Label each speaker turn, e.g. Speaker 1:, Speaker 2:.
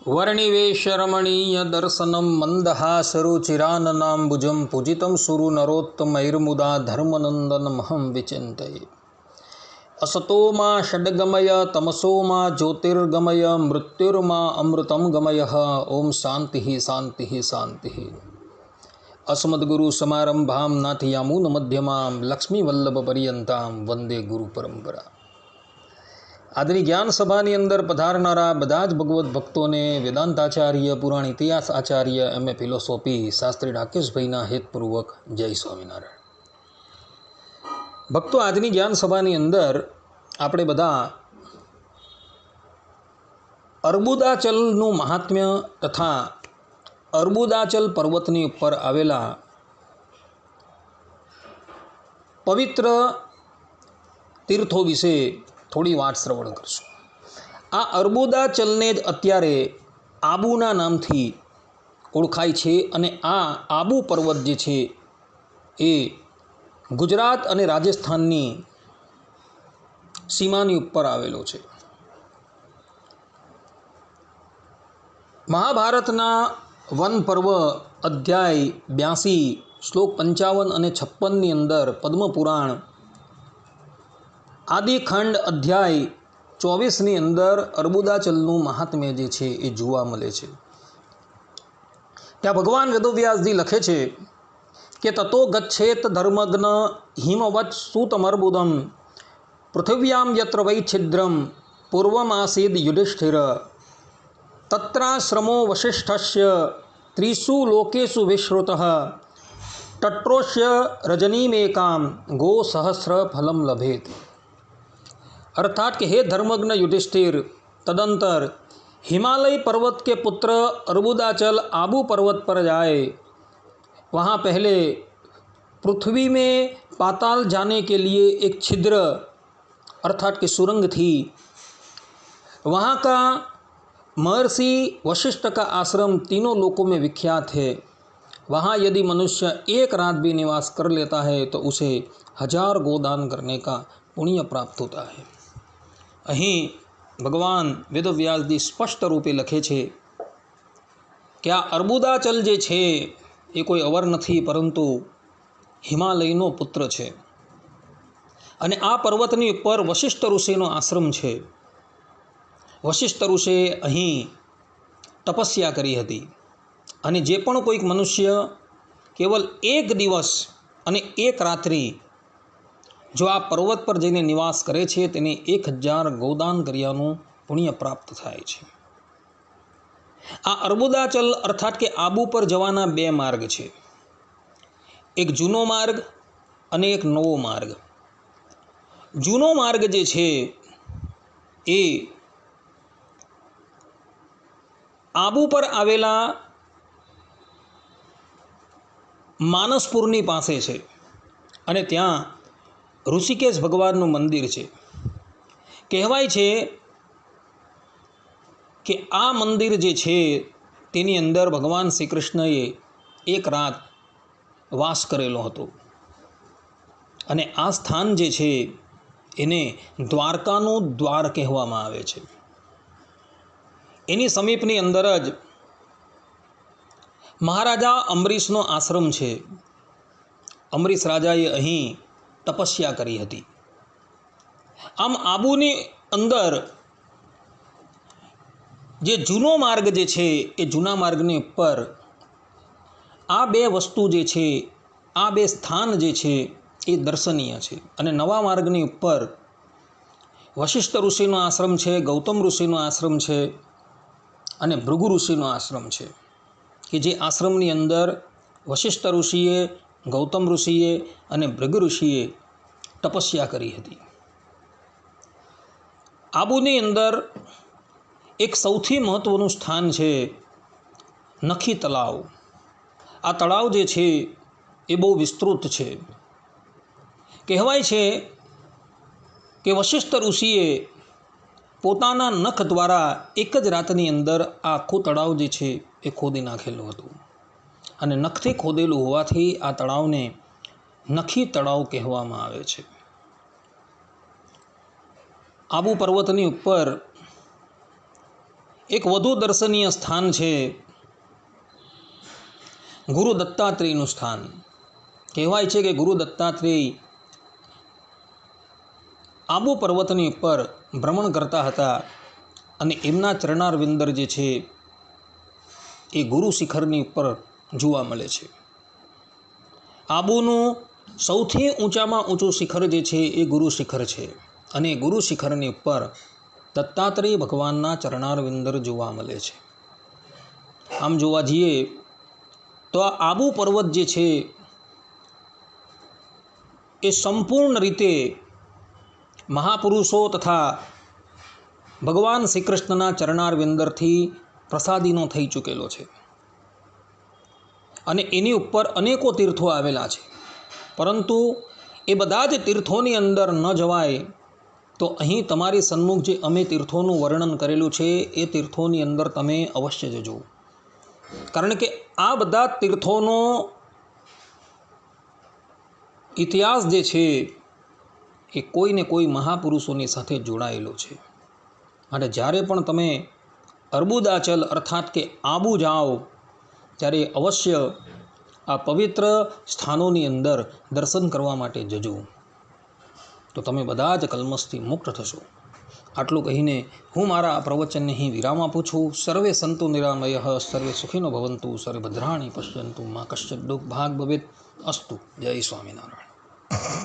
Speaker 1: वर्णिवेशरमणीय दर्शनं मन्दहासरुचिराननाम्बुजं पूजितं सुरनरोत्तमैर्मुदा धर्मनन्दनमहं विचिन्तये। असतो मा षड्गमय तमसो मा ज्योतिर्गमय मृत्युर्मा अमृतं गमयः। ओम शांति शांति शांति। अस्मद्गुरु समारंभां नाथयामून मध्यमां लक्ष्मीवल्लभपर्यन्तां वंदे गुरु परंपरा। આજની જ્ઞાન સભાની અંદર પધારનારા બધા જ ભગવત ભક્તોને વેદાંતાચાર્ય પુરાણ ઇતિહાસ આચાર્ય એમએ ફિલોસોફી શાસ્ત્રી રાકેશભાઈના હેતપૂર્વક જય સ્વામિનારાયણ। ભક્તો, આજની જ્ઞાન સભાની અંદર આપણે બધા અર્બુદાચલનું મહાત્મ્ય તથા અર્બુદાચલ પર્વતની ઉપર આવેલા પવિત્ર તીર્થો વિશે થોડી વાત શ્રવણ કરશું। આ અર્બુદાચલને જ અત્યારે આબુના નામથી ઓળખાય છે અને આ આબુ પર્વત જે છે એ ગુજરાત અને રાજસ્થાનની સીમાની ઉપર આવેલો છે। મહાભારતના વન પર્વ અધ્યાય 82 શ્લોક 55 અને 56ની અંદર પદ્મપુરાણ આદિખંડ અધ્યાય 24ની અંદર અર્બુદાચલનું મહાત્મ્ય જે છે એ જોવા મળે છે। ત્યાં ભગવાન વેદવ્યાસજી લખે છે કે તતો ગચ્છેત ધર્મગ્ન હિમવત સુતમર્બુદમ પૃથિવ્યામ યત્ર વૈ છિદ્રમ પૂર્વમાસીદ યુધિષ્ઠિર તત્રાશ્રમો વસિષ્ઠસ્ય ત્રિષુ લોકેષુ વિશ્રુતઃ તટ્રોષ્ય રજનીમેકામ ગો સહસ્ર ફલમ લભેત। अर्थात कि हे धर्मग्न युधिष्ठिर, तदंतर हिमालय पर्वत के पुत्र अर्बुदाचल आबू पर्वत पर जाए। वहाँ पहले पृथ्वी में पाताल जाने के लिए एक छिद्र अर्थात कि सुरंग थी। वहाँ का महर्षि वशिष्ठ का आश्रम तीनों लोकों में विख्यात है। वहाँ यदि मनुष्य एक रात भी निवास कर लेता है तो उसे 1000 गोदान करने का पुण्य प्राप्त होता है। અહીં ભગવાન વેદવ્યાસજી સ્પષ્ટ રૂપે લખે છે કે આ અર્બુદાચલ જે છે એ કોઈ અવર નથી, પરંતુ હિમાલયનો પુત્ર છે અને આ પર્વતની ઉપર વશિષ્ઠ ઋષિનો આશ્રમ છે। વશિષ્ઠ ઋષિએ અહીં તપસ્યા કરી હતી અને જે પણ કોઈક મનુષ્ય કેવલ એક દિવસ અને એક રાત્રિ जो आ पर्वत पर जईने निवास करे छे तेने 1000 गोदान कर्यानुं पुण्य प्राप्त थाय छे। आ अर्बुदाचल अर्थात के आबू पर जवाना 2 मार्ग छे, एक जूनो मार्ग अने एक नवो मार्ग। जूनो मार्ग जे छे ए आबू पर आवेला मानसपुरनी पासे छे अने त्यां ઋષિકેશ ભગવાનનું મંદિર છે। કહેવાય છે કે આ મંદિર જે છે તેની અંદર ભગવાન શ્રી કૃષ્ણએ એક રાત વાસ કરેલો હતો અને આ સ્થાન જે છે એને દ્વારકાનું દ્વાર કહેવામાં આવે છે। એની સમીપની અંદર જ મહારાજા અંબરીશનો આશ્રમ છે। અંબરીશ રાજાએ અહીં તપસ્યા કરી હતી। આમ આબુની અંદર જે જૂનો માર્ગ જે છે એ જૂના માર્ગની ઉપર આ 2 વસ્તુ જે છે, આ 2 સ્થાન જે છે એ દર્શનીય છે અને નવા માર્ગની ઉપર વશિષ્ઠ ઋષિનો આશ્રમ છે, ગૌતમ ઋષિનો આશ્રમ છે અને ભૃગુ ઋષિનો આશ્રમ છે કે જે આશ્રમની અંદર વશિષ્ઠ ઋષિએ, ગૌતમ ઋષિએ અને ભૃગુ ઋષિએ તપસ્યા કરી હતી। આબુની અંદર એક સૌથી મહત્વનું સ્થાન છે નખી તળાવ। આ તળાવ જે છે એ બહુ વિસ્તૃત છે। કહેવાય છે કે વશિષ્ઠ ઋષિએ પોતાના નખ દ્વારા એક જ રાતની અંદર આ આખું તળાવ જે છે એ ખોદી નાખેલું હતું અને નખથી ખોદેલું હોવાથી આ તળાવને નખી તળાવ કહેવામાં આવે છે। આબુ પર્વતની ઉપર એક વધુ દર્શનીય સ્થાન છે ગુરુ દત્તાત્રેયનું સ્થાન. કહેવાય છે કે ગુરુ દત્તાત્રેય આબુ પર્વતની ઉપર ભ્રમણ કરતા હતા અને એમના ચરણારવિંદર જે છે એ ગુરુ શિખરની ઉપર જોવા મળે છે. આબુનું સૌથી ઊંચામાં ઊંચું શિખર જે છે એ ગુરુ શિખર છે અને ગુરુ શિખરની ઉપર દત્તાત્રેય ભગવાનના ચરણારવિંદર જોવા મળે છે. આમ જોવા જઈએ તો આ આબુ પર્વત જે છે એ સંપૂર્ણ રીતે મહાપુરુષો તથા ભગવાન શ્રી કૃષ્ણના ચરણારવિંદરથી પ્રસાદીનો થઈ ચૂકેલો છે અને એની ઉપર અનેકો તીર્થો આવેલા છે. પરંતુ એ બધા જ તીર્થોની અંદર ન જવાય તો અહીં તમારી સન્મુખ જે અમે તીર્થોનું વર્ણન કરેલું છે એ તીર્થોની અંદર તમે અવશ્ય જજો. કારણ કે આ બધા તીર્થોનો ઇતિહાસ જે છે એ કોઈને કોઈ મહાપુરુષોની સાથે જોડાયેલો છે. માટે જ્યારે પણ તમે અર્બુદાચલ અર્થાત કે આબુ જાઓ ત્યારે અવશ્ય આ પવિત્ર સ્થાનોની અંદર દર્શન કરવા માટે જજો, તો તમે બધા જ કલ્મશથી મુક્ત થશો. આટલું કહીને હું મારા આ પ્રવચનને અહીં વિરામ આપું છું. સર્વે સંતુ નિરામયઃ, સર્વે સુખીનો ભવંતુ, સર્વે ભદ્રાણી પશ્યંતુ, મા કશ્ચિત દુઃખ ભાગ ભવેત. અસ્તુ. જય સ્વામિનારાયણ.